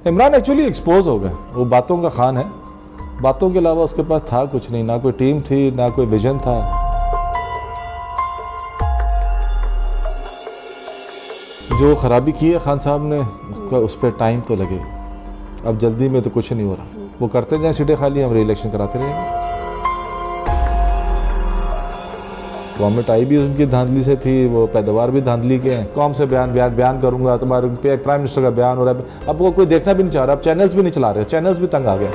Imran actually expose हो गए, वो बातों का खान है, बातों के अलावा उसके पास था कुछ नहीं, ना कोई टीम थी ना कोई विजन था। जो खराबी की है खान साहब ने उसका उस पर टाइम तो लगे, अब जल्दी में तो कुछ नहीं हो रहा। वो करते जाएं सीटें खाली, हम री इलेक्शन कराते रहेंगे। गवर्नमेंट आई भी उनकी धांधली से थी, वो पैदावार भी धांधली के हैं। कौम से बयान करूंगा, तुम्हारे पे प्राइम मिनिस्टर का बयान हो रहा है, अब वो कोई देखना भी नहीं चाह रहा, अब चैनल्स भी नहीं चला रहे, चैनल्स भी तंग आ गए।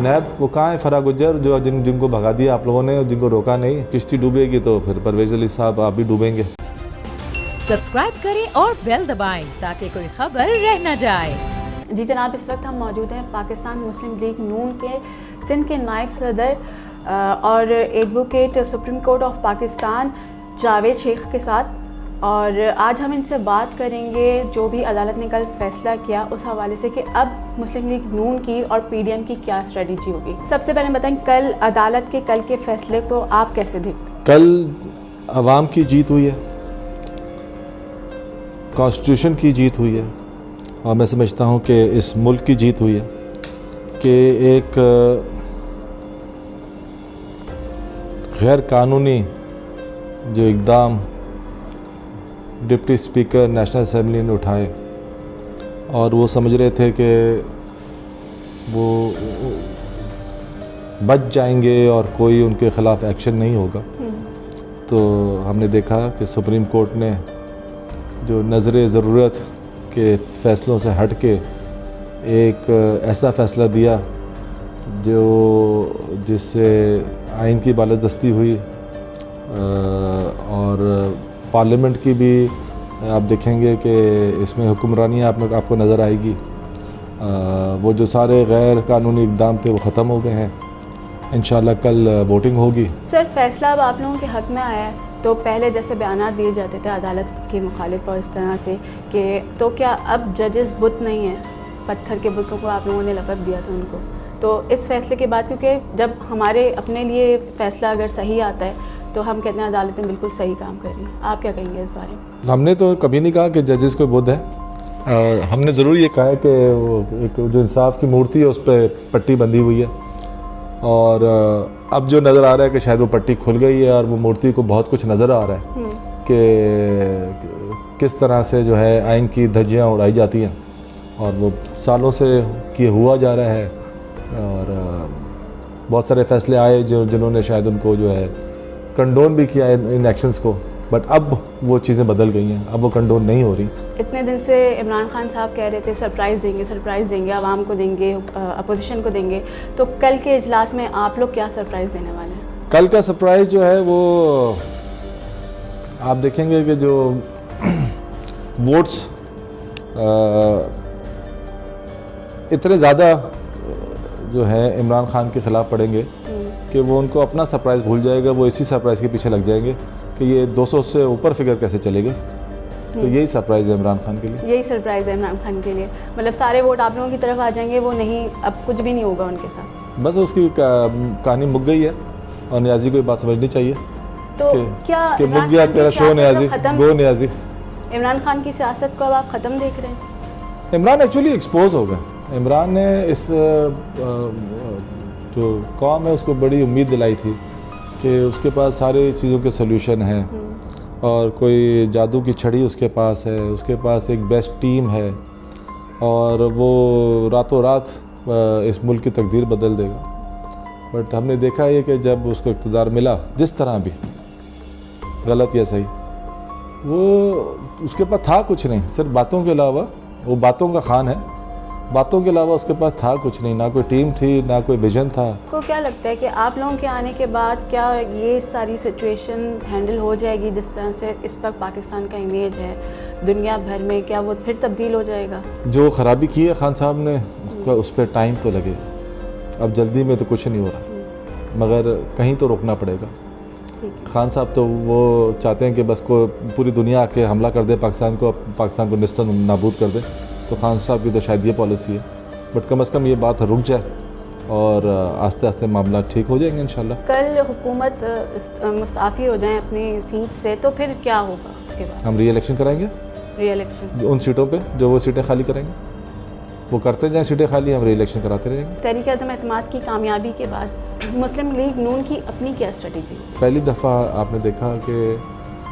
नैब वो कहाँ है फराह गुज्जर, जो जिनको भगा दिया आप लोगों ने, जिनको रोका नहीं। किश्ती डूबेगी तो फिर परवेज अली साहब आप भी डूबेंगे। सब्सक्राइब करें और बेल दबाएं ताकि कोई खबर रह न जाए। जी जनाब, इस वक्त हम मौजूद हैं पाकिस्तान मुस्लिम लीग नून के सिंध के नायब सदर और advocate supreme court of Pakistan Javed Sheikh के साथ, और आज हम इनसे बात करेंगे जो भी अदालत ने कल फैसला किया उस हवाले से कि अब मुस्लिम लीग नून की और पीडीएम की क्या स्ट्रेटजी होगी। सबसे पहले बताएं, कल अदालत के कल के फैसले को आप कैसे देखते? कल अवाम की जीत हुई है, कॉन्स्टिट्यूशन की जीत हुई है, और मैं समझता हूँ कि इस मुल्क की जीत हुई है कि एक गैर कानूनी जो इक़दाम डिप्टी स्पीकर नेशनल असेंबली ने उठाए, और वो समझ रहे थे कि वो बच जाएंगे और कोई उनके ख़िलाफ़ एक्शन नहीं होगा, तो हमने देखा कि सुप्रीम कोर्ट ने जो नज़र ज़रूरत के फ़ैसलों से हट के एक ऐसा फ़ैसला दिया जो जिससे आइन की बालादस्ती हुई, और पार्लियामेंट की भी आप देखेंगे कि इसमें हुक्मरानी आपको नज़र आएगी। वो जो सारे गैर कानूनी इक़दाम थे वो ख़त्म हो गए हैं। इंशाल्लाह कल वोटिंग होगी। सर, फैसला अब आप लोगों के हक़ में आया है, तो पहले जैसे बयान दिए जाते थे अदालत के मुखालिफ और इस तरह से कि तो क्या अब जजेस बुत नहीं हैं, पत्थर के बुतों को आप लोगों ने लक़ब दिया था उनको, तो इस फैसले के बाद, क्योंकि जब हमारे अपने लिए फ़ैसला अगर सही आता है तो हम कहते हैं अदालतें बिल्कुल सही काम कर रही हैं, आप क्या कहेंगे इस बारे में? हमने तो कभी नहीं कहा कि जजेस कोई बुत है, हमने ज़रूर ये कहा है कि वो एक जो इंसाफ की मूर्ति है उस पर पट्टी बंधी हुई है, और अब जो नज़र आ रहा है कि शायद वो पट्टी खुल गई है और वो मूर्ति को बहुत कुछ नज़र आ रहा है कि किस तरह से जो है आइन की धज्जियाँ उड़ाई जाती हैं, और वो सालों से किए हुआ जा रहा है, और बहुत सारे फैसले आए जिन्होंने शायद उनको जो है कंडोन भी किया इन एक्शंस को, बट अब वो चीज़ें बदल गई हैं, अब वो कंडोन नहीं हो रही। इतने दिन से इमरान खान साहब कह रहे थे सरप्राइज़ देंगे, आवाम को देंगे, अपोजिशन को देंगे, तो कल के इजलास में आप लोग क्या सरप्राइज़ देने वाले हैं? कल का सरप्राइज़ जो है वो आप देखेंगे कि जो वोट्स इतने ज़्यादा जो है इमरान खान के ख़िलाफ़ पड़ेंगे कि वो उनको अपना सरप्राइज़ भूल जाएगा, वो इसी सरप्राइज़ के पीछे लग जाएंगे कि ये 200 से ऊपर फिगर कैसे चलेगी। तो यही सरप्राइज़ है इमरान खान के लिए, यही सरप्राइज़ है इमरान खान के लिए, मतलब सारे वोट आप लोगों की तरफ आ जाएंगे, वो नहीं, अब कुछ भी नहीं होगा उनके साथ, बस उसकी कहानी मुक गई है, और न्याजी को ये बात समझनी चाहिए तो क्या कि मुक गया तेरा शो न्याजी, गो न्याजी। इमरान खान की सियासत को अब आप ख़त्म देख रहे हैं? इमरान एक्चुअली एक्सपोज हो गए। इमरान ने इस जो कौम है उसको बड़ी उम्मीद दिलाई थी कि उसके पास सारी चीज़ों के सलूशन हैं, और कोई जादू की छड़ी उसके पास है, उसके पास एक बेस्ट टीम है, और वो रातों रात इस मुल्क की तकदीर बदल देगा। बट हमने देखा है कि जब उसको इक़्तिदार मिला, जिस तरह भी गलत या सही, वो उसके पास था कुछ नहीं, सिर्फ बातों के अलावा, वो बातों का खान है, बातों के अलावा उसके पास था कुछ नहीं, ना कोई टीम थी ना कोई विजन था। को क्या लगता है कि आप लोगों के आने के बाद क्या ये सारी सिचुएशन हैंडल हो जाएगी? जिस तरह से इस वक्त पाकिस्तान का इमेज है दुनिया भर में, क्या वो फिर तब्दील हो जाएगा? जो खराबी की है खान साहब ने उस पर टाइम तो लगे, अब जल्दी में तो कुछ नहीं हो रहा, मगर कहीं तो रोकना पड़ेगा। खान साहब तो वो चाहते हैं कि बस को पूरी दुनिया आके हमला कर दे पाकिस्तान को निस्त नाबूद कर दे, तो खान साहब की तो शायद ये पॉलिसी है, बट कम से कम ये बात रुक जाए और आस्ते आस्ते मामला ठीक हो जाएंगे इंशाल्लाह। कल हुकूमत मुस्ताफ़ी हो जाए अपनी सीट से तो फिर क्या होगा उसके बाद? हम री इलेक्शन कराएंगे री इलेक्शन उन सीटों पे जो वो सीटें खाली करेंगे, वो करते जाएं सीटें खाली, हम री इलेक्शन कराते रहेंगे। तहरीक अदम एतमाद की कामयाबी के बाद मुस्लिम लीग नून की अपनी क्या स्ट्रेटजी? पहली दफ़ा आपने देखा कि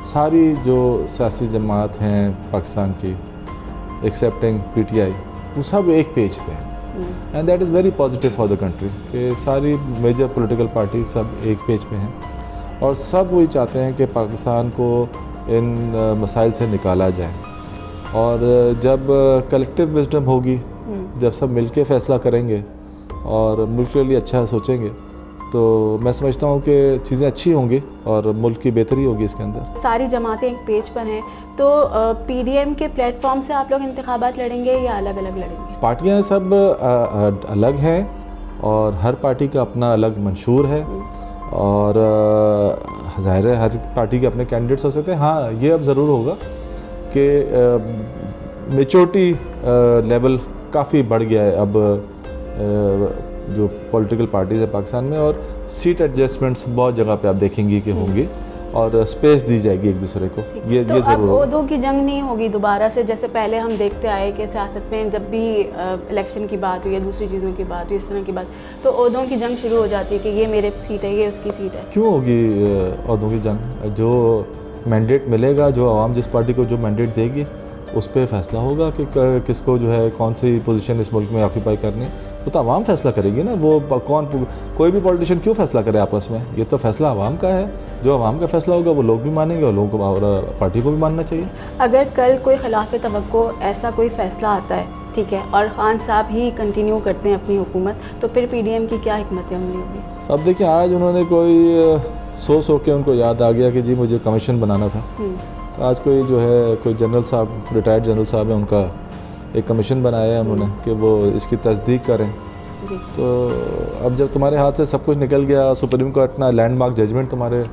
सारी जो सियासी जमात हैं पाकिस्तान की एक्सेप्टिंग PTI वो सब एक पेज पे हैं and that is very positive for the country कि सारी मेजर पॉलिटिकल पार्टी सब एक पेज पे हैं और सब वही चाहते हैं कि पाकिस्तान को इन मसाइल से निकाला जाए। और जब कलेक्टिव विजडम होगी, जब सब मिलके फ़ैसला करेंगे और मुल्क के लिए अच्छा सोचेंगे तो मैं समझता हूँ कि चीज़ें अच्छी होंगी और मुल्क की बेहतरी होगी इसके अंदर। सारी जमातें एक पेज पर हैं तो PDM के प्लेटफॉर्म से आप लोग इंतखाबात लड़ेंगे या अलग अलग लड़ेंगे? पार्टियाँ सब अलग हैं और हर पार्टी का अपना अलग मंशूर है और ज़ाहिर है हर पार्टी के अपने कैंडिडेट्स हो सकते हैं। हाँ, ये अब ज़रूर होगा कि मेचोरिटी लेवल काफ़ी बढ़ गया है अब जो पॉलिटिकल पार्टीज है पाकिस्तान में, और सीट एडजस्टमेंट्स बहुत जगह पे आप देखेंगी कि होंगी और स्पेस दी जाएगी एक दूसरे को। ये तो अब ज़रूर ओहदों की जंग नहीं होगी दोबारा से, जैसे पहले हम देखते आए कि सियासत में जब भी इलेक्शन की बात हुई या दूसरी चीज़ों की बात हुई, इस तरह की बात, तो ओहदों की जंग शुरू हो जाती है कि ये मेरे सीट है, ये उसकी सीट है। क्यों होगी ओहदों की जंग? जो मैंडेट मिलेगा, जो आवाम जिस पार्टी को जो मैंडेट देगी उस पर फैसला होगा कि किसको जो है कौन सी पोजीशन इस मुल्क में ऑक्यूपाई करनी है। वो तो आवाम फैसला करेगी ना, वो कोई भी पॉलिटिशियन क्यों फैसला करे आपस में? ये तो फैसला आवाम का है, जो आवाम का फैसला होगा वो लोग भी मानेंगे और लोगों को और पार्टी को भी मानना चाहिए। अगर कल कोई खिलाफ तवक्को ऐसा कोई फ़ैसला आता है, ठीक है, और खान साहब ही कंटिन्यू करते हैं अपनी हुकूमत, तो फिर PDM की क्या हिकमत अमली होगी? अब देखिए, आज उन्होंने कोई सो के उनको याद आ गया कि जी मुझे कमीशन बनाना था, तो आज कोई जो है कोई जनरल साहब, रिटायर्ड जनरल साहब है, उनका एक कमीशन बनाया है उन्होंने कि वो इसकी तस्दीक करें। जी। तो अब जब तुम्हारे हाथ से सब कुछ निकल गया, सुप्रीम कोर्ट इतना लैंडमार्क जजमेंट तुम्हारे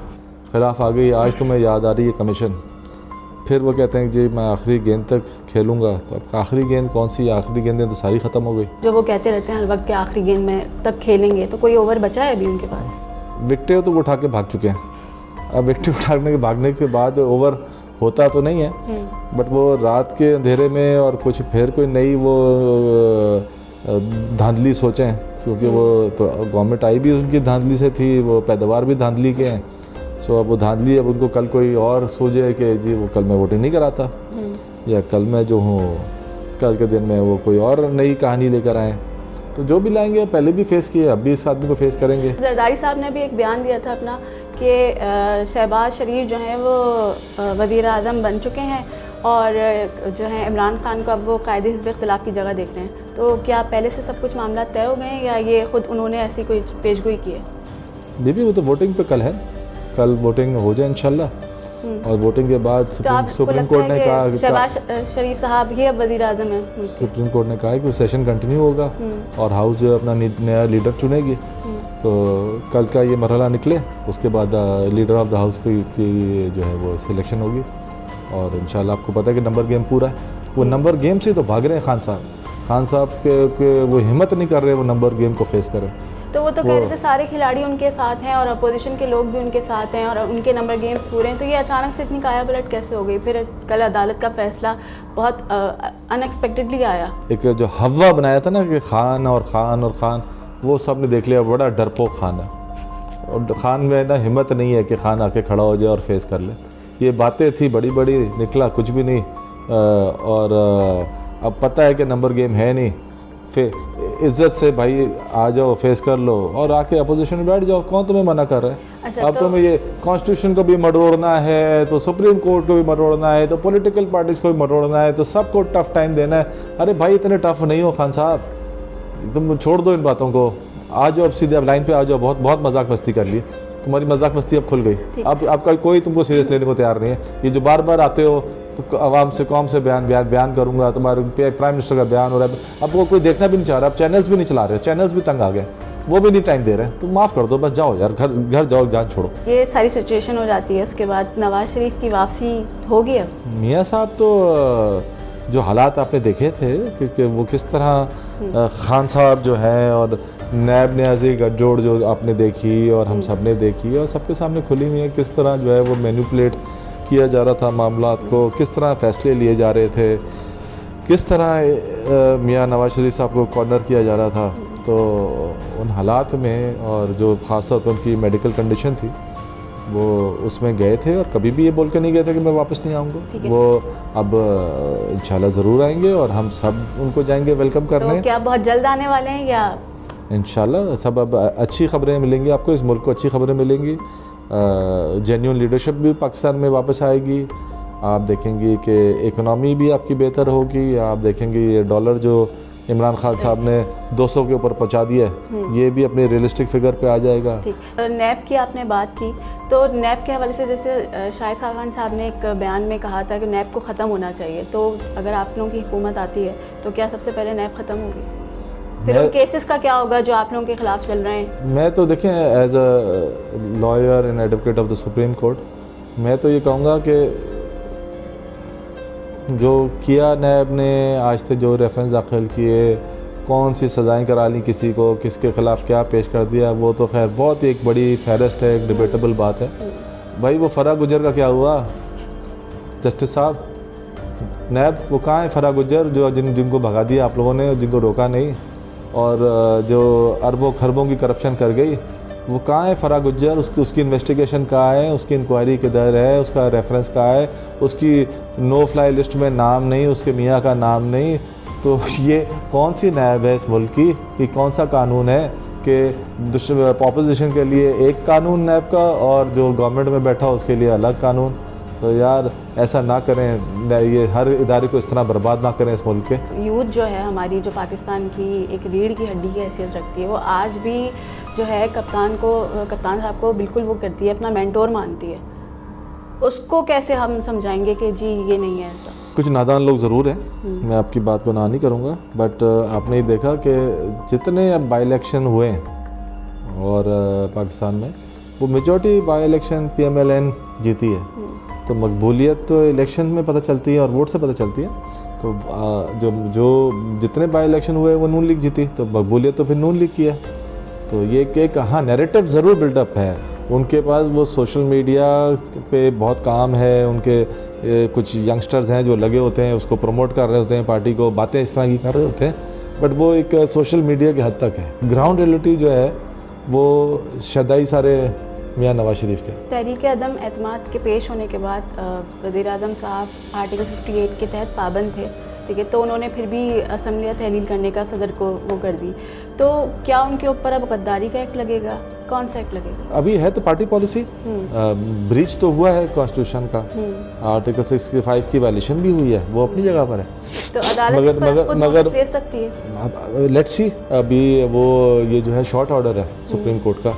ख़िलाफ़ आ गई, आज तुम्हें याद आ रही है कमीशन, फिर वो कहते हैं कि जी मैं आखिरी गेंद तक खेलूँगा। तो अब आखिरी गेंद कौन सी? आखिरी गेंदें तो सारी ख़त्म हो गई। जो वो कहते रहते हैं हर वक्त के आखिरी गेंद में तक खेलेंगे, तो कोई ओवर बचा है अभी उनके पास? विकटें तो वो उठा के भाग चुके हैं। अब विकटें उठाने के भागने के बाद ओवर होता तो नहीं है, बट वो रात के अंधेरे में और कुछ फिर कोई नई वो धांधली सोचें, क्योंकि वो तो गवर्नमेंट आई भी उनकी धांधली से थी, वो पैदावार भी धांधली के हैं। सो अब वो धांधली, अब उनको कल कोई और सोचे कि जी वो कल मैं वोटिंग नहीं कराता, या कल मैं जो हूँ कल के दिन में वो कोई और नई कहानी लेकर आएँ। तो जो भी लाएंगे, पहले भी फेस किए, अब भी इस आदमी को फेस करेंगे। जरदारी साहब ने भी एक बयान दिया था अपना कि शहबाज शरीफ जो हैं वो वज़ीर आज़म बन चुके हैं और जो है इमरान खान को अब वो कायदे हिज़्ब इख्तिलाफ़ की जगह देख रहे हैं। तो क्या पहले से सब कुछ मामला तय हो गए हैं या ये ख़ुद उन्होंने ऐसी कोई पेशगोई की है? बीबी वो तो वोटिंग पे कल है, कल वोटिंग हो जाए इंशाल्लाह, और वोटिंग के बाद सुप्रीम कोर्ट ने कहा, शहबाज शरीफ साहब ही अब वज़ीर आज़म हैं। सुप्रीम कोर्ट ने कहा है कि सेशन कंटिन्यू होगा और हाउस जो अपना नया लीडर चुनेगी। तो कल का ये मरहला निकले, उसके बाद लीडर ऑफ द हाउस की जो है वो सिलेक्शन होगी और इंशाल्लाह आपको पता है कि नंबर गेम पूरा है। वो नंबर गेम से तो भाग रहे हैं खान साहब के वो हिम्मत नहीं कर रहे वो नंबर गेम को फेस करें। तो वो तो कह रहे थे सारे खिलाड़ी उनके साथ हैं और अपोजिशन के लोग भी उनके साथ हैं और उनके नंबर गेम्स पूरे हैं, तो ये अचानक से इतनी काया पलट कैसे हो गई? फिर कल अदालत का फैसला बहुत अनएक्सपेक्टेडली आया। एक जो हवा बनाया था ना कि खान, वो सब ने देख लिया, बड़ा डरपोक खान है और खान में ना हिम्मत नहीं है कि खान आके खड़ा हो जाए और फेस कर ले। ये बातें थी बड़ी बड़ी, निकला कुछ भी नहीं। और अब पता है कि नंबर गेम है नहीं, फिर इज्जत से भाई आ जाओ, फेस कर लो और आके अपोजिशन में बैठ जाओ। कौन तुम्हें मना कर रहा है? अच्छा, अब तुम्हें ये कॉन्स्टिट्यूशन को भी मरोड़ना है, तो सुप्रीम कोर्ट को भी मरोड़ना है, तो पॉलिटिकल पार्टीज को भी मरोड़ना है, तो सबको टफ टाइम देना है। अरे भाई इतने टफ नहीं हो खान साहब, तुम छोड़ दो इन बातों को, आ जाओ अब सीधे अब लाइन पे आ जाओ। बहुत मजाक मस्ती कर ली, तुम्हारी मजाक मस्ती अब खुल गई। अब आपका कोई तुमको सीरियस लेने को तैयार नहीं है। ये जो बार बार आते हो तो आवाम से कौम से बयान करूंगा, तुम्हारे प्राइम मिनिस्टर का बयान हो रहा है, अब वो कोई देखना भी नहीं चाह रहा, अब चैनल्स भी नहीं चला रहे, चैनल्स भी तंग आ गए, वो भी नहीं टाइम दे रहे हैं। तो माफ़ कर दो, बस जाओ यार, घर जाओ, जान छोड़ो। ये सारी सिचुएशन हो जाती है, उसके बाद नवाज शरीफ की वापसी होगी। अब मियाँ साहब तो जो हालात आपने देखे थे कि वो किस तरह खान साहब जो हैं और नैब ने ऐसी गठजोड़ जो आपने देखी और हम सब ने देखी और सबके सामने खुली हुई है, किस तरह जो है वो मैनिपुलेट किया जा रहा था मामलात को, किस तरह फ़ैसले लिए जा रहे थे, किस तरह मियां नवाज शरीफ साहब को कॉर्नर किया जा रहा था। तो उन हालात में और जो ख़ास तौर पर उनकी मेडिकल कंडीशन थी वो उसमें गए थे और कभी भी ये बोल के नहीं गए थे कि मैं वापस नहीं आऊँगा। वो अब इंशाल्लाह ज़रूर आएंगे और हम सब उनको जाएंगे वेलकम करने। तो क्या बहुत जल्द आने वाले हैं या? इंशाल्लाह सब अब अच्छी खबरें मिलेंगी आपको, इस मुल्क को अच्छी खबरें मिलेंगी। जेन्युइन लीडरशिप भी पाकिस्तान में वापस आएगी। आप देखेंगे कि इकनॉमी भी आपकी बेहतर होगी। आप देखेंगे ये डॉलर जो इमरान खान साहब ने 200 के ऊपर पहुंचा दिया है, ये भी अपने रियलिस्टिक फिगर पे आ जाएगा। ठीक, नैब की आपने बात की, तो नैब के हवाले से जैसे शाहिद खान साहब ने एक बयान में कहा था कि नैब को ख़त्म होना चाहिए। तो अगर आप लोगों की हुकूमत आती है तो क्या सबसे पहले नैब ख़त्म होगी? फिर उन केसेस का क्या होगा जो आप लोगों के ख़िलाफ़ चल रहे हैं? मैं तो देखें as a lawyer and advocate of the supreme court, मैं तो ये कहूँगा कि जो किया नैब ने आज तक जो रेफरेंस दाखिल किए, कौन सी सज़ाएं करा ली किसी को, किसके ख़िलाफ़ क्या पेश कर दिया, वो तो खैर बहुत ही एक बड़ी फहरिस्त है, एक डिबेटेबल बात है। भाई वो फ़रा गुजर का क्या हुआ? जस्टिस साहब नैब वो कहाँ है फ़रा गुजर जो जिनको भगा दिया आप लोगों ने, जिनको रोका नहीं, और जो अरबों खरबों की करप्शन कर गई, वो कहाँ है फ़रा गुज्जर? उसकी इन्वेस्टिगेशन कहाँ है? उसकी इंक्वायरी किधर है? उसका रेफरेंस कहाँ है? उसकी नो फ्लाई लिस्ट में नाम नहीं, उसके मियाँ का नाम नहीं। तो ये कौन सी नैब है इस मुल्क की? ये कौन सा कानून है कि अपोजिशन के लिए एक कानून नैब का और जो गवर्नमेंट में बैठा उसके लिए अलग कानून? तो यार ऐसा ना करें, ये हर इदारे को इस तरह बर्बाद ना करें इस मुल्क के। यूथ जो है हमारी, जो पाकिस्तान की एक रीढ़ की हड्डी की हैसियत रखती है, वो आज भी जो है कप्तान साहब को बिल्कुल वो करती है, अपना मेंटोर मानती है। उसको कैसे हम समझाएंगे कि जी ये नहीं है ऐसा? कुछ नादान लोग ज़रूर हैं, मैं आपकी बात को ना नहीं करूँगा, बट आपने देखा कि जितने अब बाई इलेक्शन हुए हैं और पाकिस्तान में, वो मेजॉरिटी बाई इलेक्शन PMLN जीती है। तो मकबूलियत तो इलेक्शन में पता चलती है और वोट से पता चलती है। तो जो जितने बाई इलेक्शन हुए वो नून लीग जीती, तो मकबूलियत तो फिर नून लीग की है। तो ये एक हाँ नैरेटिव ज़रूर बिल्डअप है उनके पास, वो सोशल मीडिया पे बहुत काम है उनके। कुछ यंगस्टर्स हैं जो लगे होते हैं, उसको प्रमोट कर रहे होते हैं, पार्टी को बातें इस तरह की कर रहे होते हैं, बट वो एक सोशल मीडिया की हद तक है। ग्राउंड रियलिटी जो है वो शदाई सारे मियां नवाज शरीफ के। तहरीक अदम एतमाद के पेश होने के बाद वज़ीर आज़म साहब आर्टिकल 58 के तहत पाबंद थे, ठीक है, तो उन्होंने फिर भी असम्बली तहलील करने का सदर को वो कर दी। तो क्या उनके ऊपर अब गद्दारी का एक्ट लगेगा? कौन सा एक्ट लगेगा? अभी है तो पार्टी पॉलिसी, ब्रीच तो हुआ है कॉन्स्टिट्यूशन का, आर्टिकल 65 की वायलेशन भी हुई है, वो अपनी जगह पर है। तो अदालत इस पर उसको नोटिस ले सकती है? लेट्स सी, अभी वो ये जो है शॉर्ट ऑर्डर है सुप्रीम कोर्ट का,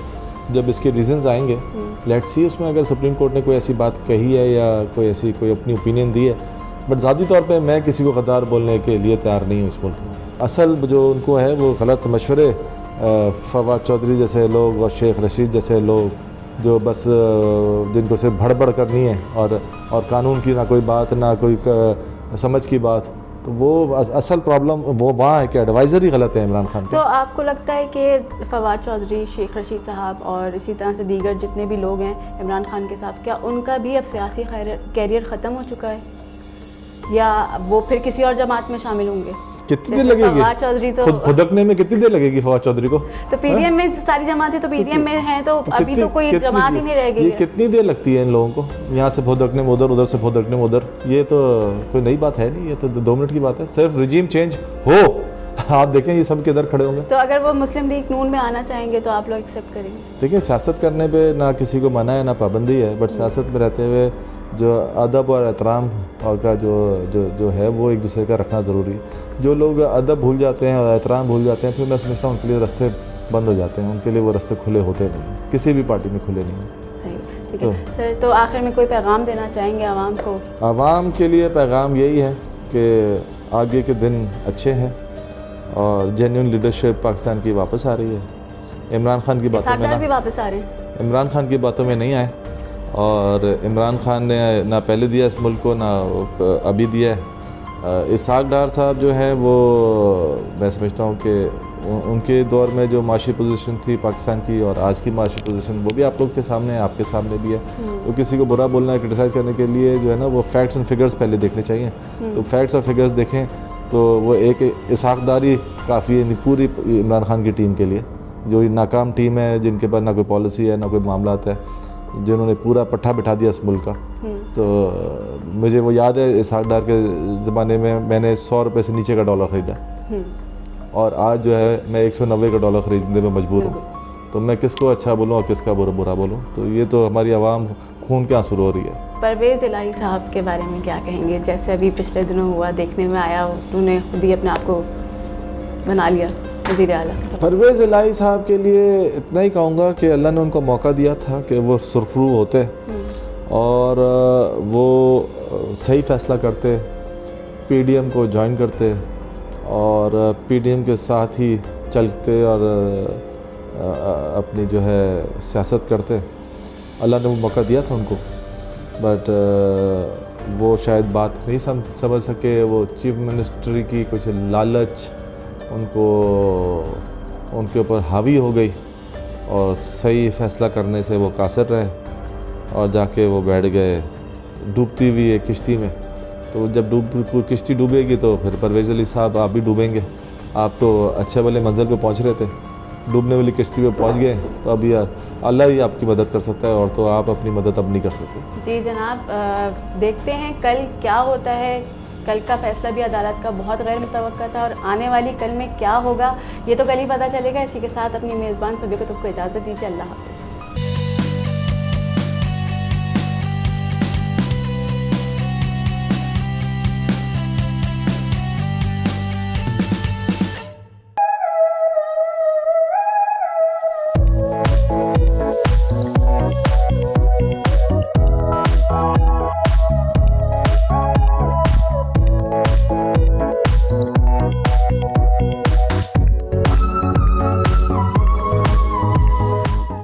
जब इसके रीजंस आएंगे लेट्स सी उसमें अगर सुप्रीम कोर्ट ने कोई ऐसी बात कही है या कोई अपनी ओपिनियन दी है, बट ज़ाती तौर पे मैं किसी को गद्दार बोलने के लिए तैयार नहीं हूँ इस मुल्क में। असल जो उनको है वो गलत मशवरे फवाद चौधरी जैसे लोग और शेख रशीद जैसे लोग जो बस जिनको सिर्फ भड़बड़ करनी है और कानून की ना कोई बात ना कोई समझ की बात, तो वो असल प्रॉब्लम वो वहाँ है कि एडवाइज़र ही गलत है इमरान खान के। तो आपको लगता है कि फवाद चौधरी, शेख रशीद साहब और इसी तरह से दीगर जितने भी लोग हैं इमरान खान के साथ, क्या उनका भी अब सियासी कैरियर ख़त्म हो चुका है या वो फिर किसी और जमात में शामिल होंगे? कितनी देर लगेगी फवाद चौधरी तो फुदकने में? कितनी देर लगेगी फवाद चौधरी को? तो PDM में सारी जमातें तो PDM में हैं, तो अभी तो कोई जमात ही नहीं रह गई है। कितनी देर लगती है इन लोगों को यहाँ से फुदकने में उधर, उधर से फुदकने में उधर? ये तो कोई नई बात है नहीं, ये तो 2 मिनट की बात है। सिर्फ रिजीम चेंज हो, आप देखें ये सब किधर खड़े होंगे। तो अगर वो मुस्लिम लीग नून में आना चाहेंगे तो आप लोग एक्सेप्ट करेंगे? देखिए सियासत करने पे ना किसी को मना है ना पाबंदी है, बट सियासत में रहते हुए जो अदब और एहतराम और का जो है वो एक दूसरे का रखना ज़रूरी है। जो लोग अदब भूल जाते हैं और एहतराम भूल जाते हैं, फिर मैं समझता हूँ उनके लिए रास्ते बंद हो जाते हैं, उनके लिए वो रास्ते खुले होते नहीं, किसी भी पार्टी में खुले नहीं। सही, ठीक है सर। तो आखिर में कोई पैगाम देना चाहेंगे आवाम को? आवाम के लिए पैगाम यही है कि आगे के दिन अच्छे हैं और जेन्युइन लीडरशिप पाकिस्तान की वापस आ रही है। इमरान खान की बातों में भी वापस आ रहे हैं, इमरान खान की बातों में नहीं आए, और इमरान खान ने ना पहले दिया इस मुल्क को ना अभी दिया है। इसहाक डार साहब जो है वो मैं समझता हूँ कि उनके दौर में जो माशी पोजीशन थी पाकिस्तान की और आज की माशी पोजीशन वो भी आप लोग के सामने है, आपके सामने भी है। तो किसी को बुरा बोलना क्रिटिसाइज़ करने के लिए जो है ना वो फैक्ट्स एंड फिगर्स पहले देखने चाहिए। तो फैक्ट्स और फिगर्स देखें तो वो एक इसहाकदारी काफ़ी है पूरी इमरान खान की टीम के लिए, जो ये नाकाम टीम है जिनके पास ना कोई पॉलिसी है ना कोई मामलात है, जिन्होंने पूरा पट्टा बिठा दिया इस मुल्क का। तो मुझे वो याद है इसहाकदार के ज़माने में मैंने 100 रुपये से नीचे का डॉलर ख़रीदा और आज जो है मैं 190 का डॉलर ख़रीदने में मजबूर हूँ। तो मैं किसको अच्छा बोलूँ और किसका बुरा बोलूँ? तो ये तो हमारी आवाम खून के आंसू रो रही है। परवेज़ इलाही साहब के बारे में क्या कहेंगे? जैसे अभी पिछले दिनों हुआ, देखने में आया उन्होंने खुद ही अपने आप को बना लिया वज़ीर आला। परवेज़ इलाही साहब के लिए इतना ही कहूँगा कि अल्लाह ने उनको मौका दिया था कि वो सुरखरू होते और वो सही फ़ैसला करते, पीडीएम को ज्वाइन करते और पीडीएम के साथ ही चलते और अपनी जो है सियासत करते। अल्लाह ने वो मौका दिया था उनको, बट वो शायद बात नहीं समझ सके। वो चीफ मिनिस्ट्री की कुछ लालच उनके ऊपर हावी हो गई और सही फ़ैसला करने से वो कासिर रहे और जाके वो बैठ गए डूबती हुई एक किश्ती में। तो जब किश्ती डूबेगी तो फिर परवेज़ इलाही साहब आप भी डूबेंगे। आप तो अच्छे वाले मंजिल पे पहुंच रहे थे, डूबने वाली किश्ती पे पहुंच गए, तो अब यार अल्लाह ही आपकी मदद कर सकता है और तो आप अपनी मदद अब नहीं कर सकते। जी जनाब, देखते हैं कल क्या होता है। कल का फैसला भी अदालत का बहुत गैर मुतवक्का था और आने वाली कल में क्या होगा ये तो कल ही पता चलेगा। इसी के साथ अपनी मेज़बान सभी को इजाज़त दीजिए। अल्लाह हाफ़िज़।